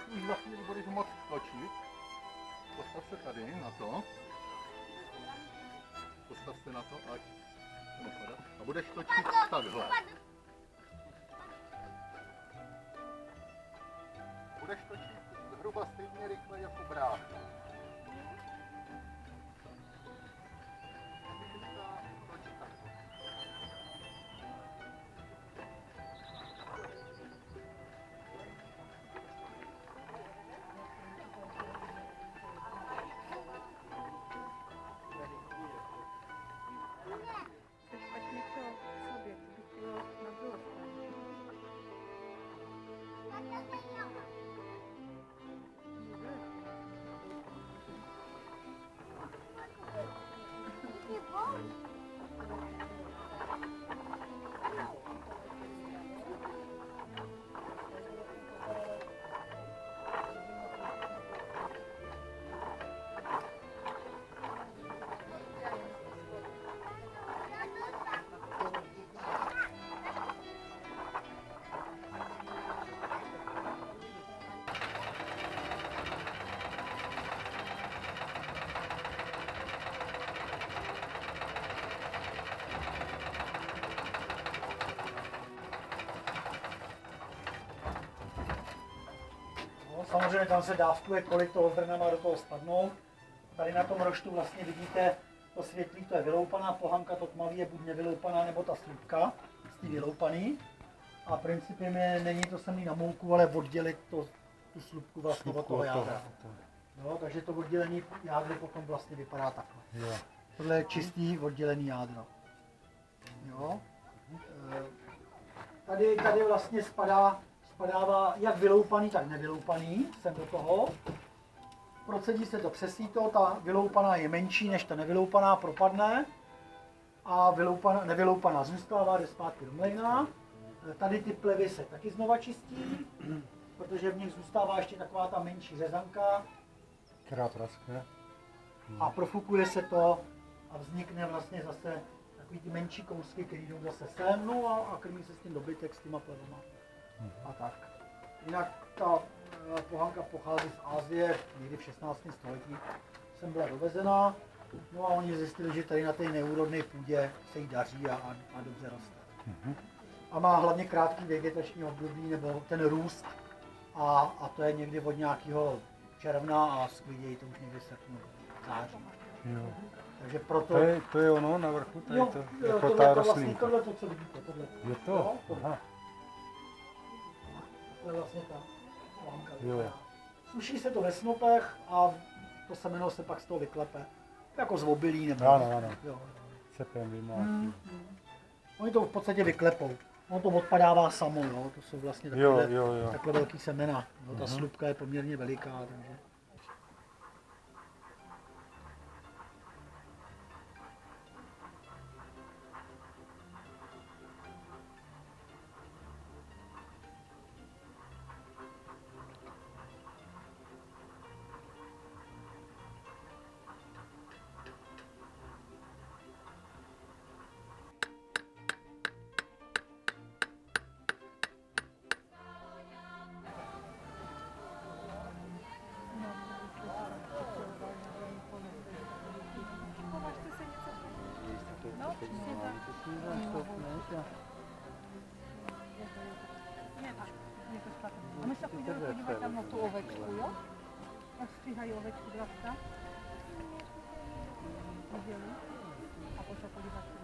už za chvíli budeš moct točit. Postav se tady na to. Postav se na to a budeš točit takhle. Budeš točit zhruba stejně rychle jako brácha. Samozřejmě tam se dávkuje, kolik toho zrna má do toho spadnout. Tady na tom roštu vlastně vidíte, to světlý, to je vyloupaná pohanka, to tmavý je buď nevyloupaná, nebo ta slupka z té vyloupaný. A principem je, není to samý na mouku, ale oddělit tu slupku vlastně od toho jádra. No, takže to oddělený jádro potom vlastně vypadá takhle. Jo. Tohle je čistý oddělený jádro. Jo. Tady vlastně spadává jak vyloupaný, tak nevyloupaný sem do toho. Procedí se to přes síto, ta vyloupaná je menší než ta nevyloupaná, propadne a nevyloupaná zůstává, jde zpátky do mlejna. Tady ty plevy se taky znova čistí, protože v nich zůstává ještě taková ta menší řezanka. Která praskne. A profukuje se to a vznikne vlastně zase takový ty menší kousky, které jdou zase sem, no a krmí se s tím dobytek, s těma plevama. A tak. Jinak ta pohanka pochází z Asie, někdy v 16. století sem byla dovezená. No a oni zjistili, že tady na té neúrodné půdě se jí daří a dobře roste. A má hlavně krátký vegetační období, nebo ten růst. A to je někdy od nějakého června a sklidějí to už někdy srpnu, září. Jo. Takže proto... To je ono na vrchu, tady jo, to, jako ta rostlinka. Tohle to, co vidíte, tohle. Je to? Aha. To je vlastně ta pohanka. Jo. Suší se to ve snopech a to semeno se pak z toho vyklepe. Jako z obilí nebo... Ano. Jo. Cepem vymátí. Oni to v podstatě vyklepou. Ono to odpadává samo, jo. To jsou vlastně takhle velký semena. No, ta slupka je poměrně veliká, takže... A my se půjdeme podívat tam na tu ovečku, jo? Jak stříhají ovečku dravka. Viděli? A pojďme podívat se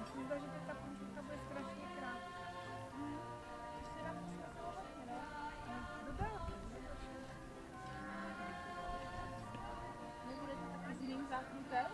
Myslím, že ta půjčka bude strašně krátká. Ještě nám musíme se hodně, ne? Dodávky. Nebude to taky s jiným zákrutem?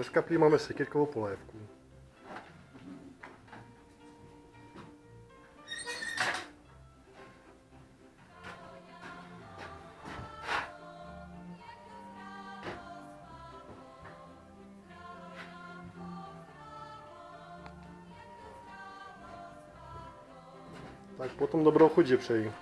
Dneska prý máme sekyrkovou polévku. Tak potom dobrou chuť, že přeji.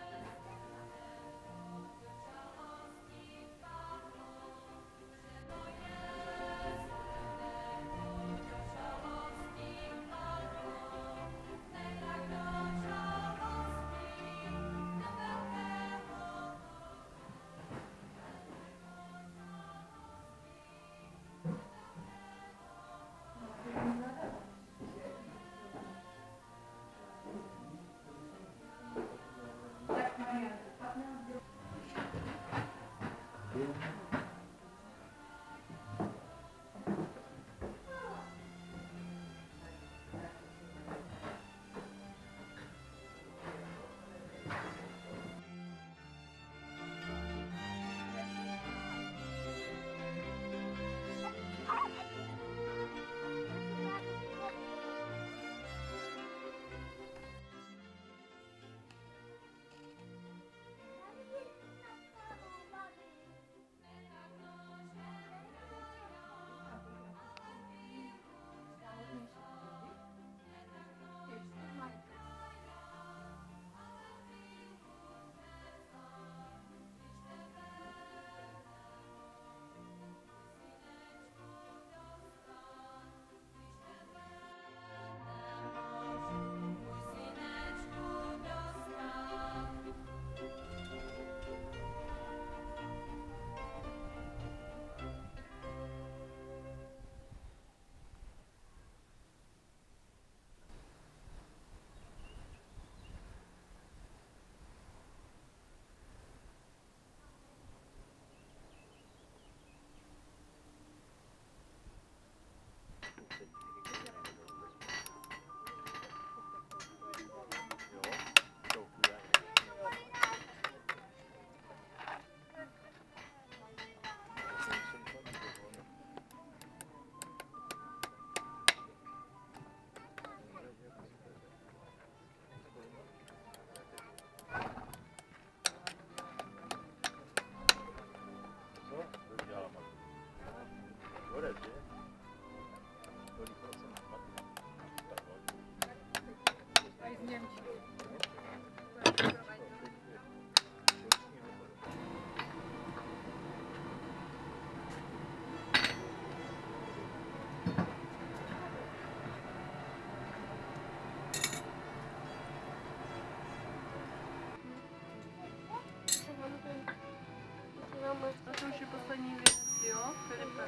To už je poslední věc, jo, Filipe.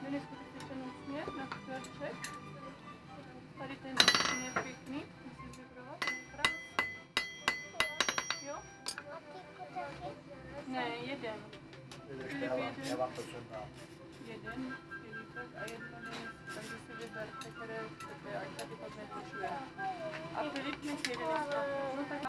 Denis, zkusíš ten úsměv na čtverček. Tady ten úsměv pěkný, musíš vybrovat, ten krás. Jo? Ne, jeden. Filip, jeden. Jeden, Filipek a jedno Denis, takže si vyberte, které chcete, ať tady pak netušuje. A Filip nech jeden. No tak...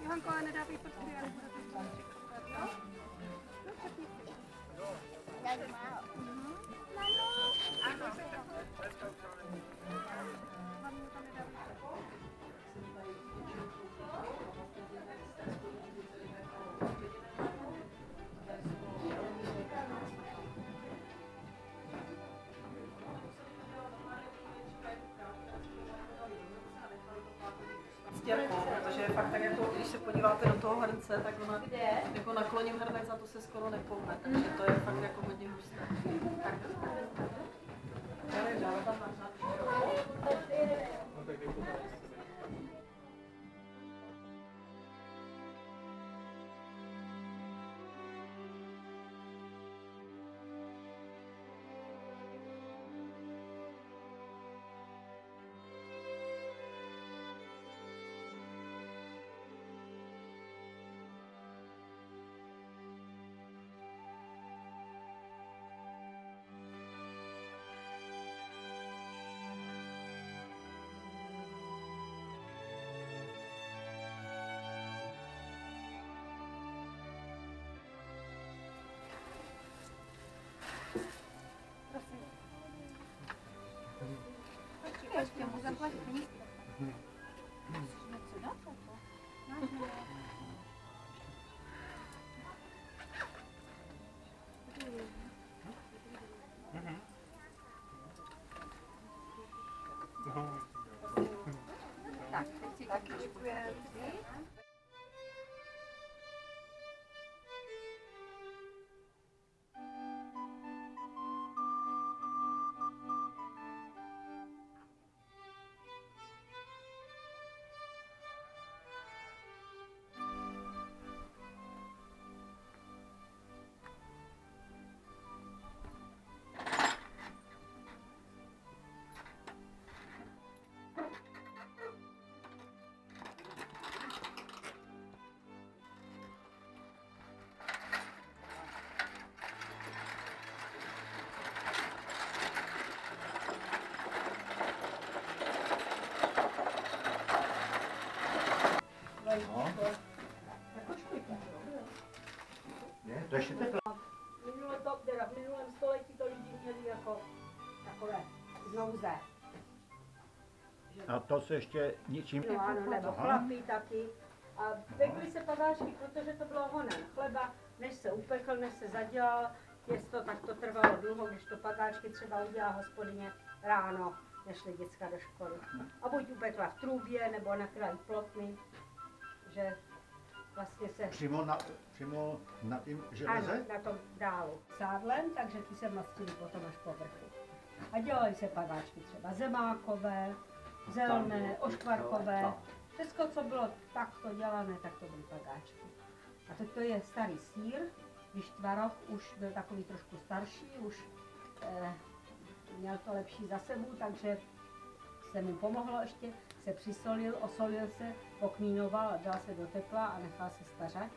Johanko, ale nedávej prstky, já nebudu to čekat, jo? No, přepni si. Hlavně to nedávej prstky. Protože fakt tak jako, když se podíváte do toho hrnce, tak ona jako nakloním hrnec a to se skoro nepohne, takže to je fakt jako hodně husté. Tak. Ještě mu zaplatit peníze. Něco dát jako? Tak, teď si taky děkujeme. Je, to ještě teplé. V minulém století to lidi měli jako takové nouze. A to se ještě ničím... No ano, nebo chlapí taky. A pekly se padáčky, protože to bylo honem chleba, než se upekl, než se zadělal těsto, tak to trvalo dlouho, když to padáčky třeba udělá hospodyně ráno, než šly děcka do školy. A buď upekla v trubě, nebo na kraji plotny, že vlastně se... Přímo na tím Ano, železe? na tom dálu. Sádlem, takže ty se mastily potom až po vrchu. A dělaly se padáčky třeba zemákové, zelené, oškvarkové. Všechno, co bylo takto dělané, tak to byly padáčky. A teď to je starý sýr, když tvaroh už byl takový trošku starší, už měl to lepší za sebou, takže se mu pomohlo ještě, se přisolil, osolil se, pokmínoval a dal se do tepla a nechal se stařat.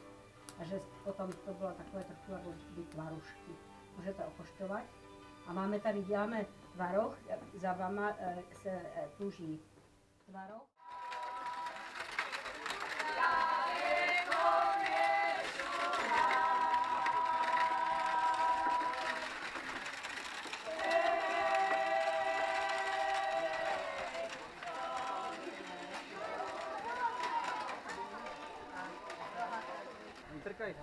A že potom to bylo takové trochu jako tvarušky. Můžete okoštovat. A máme tady, děláme tvaroh, za vama se tuží tvaroh. Trkajte.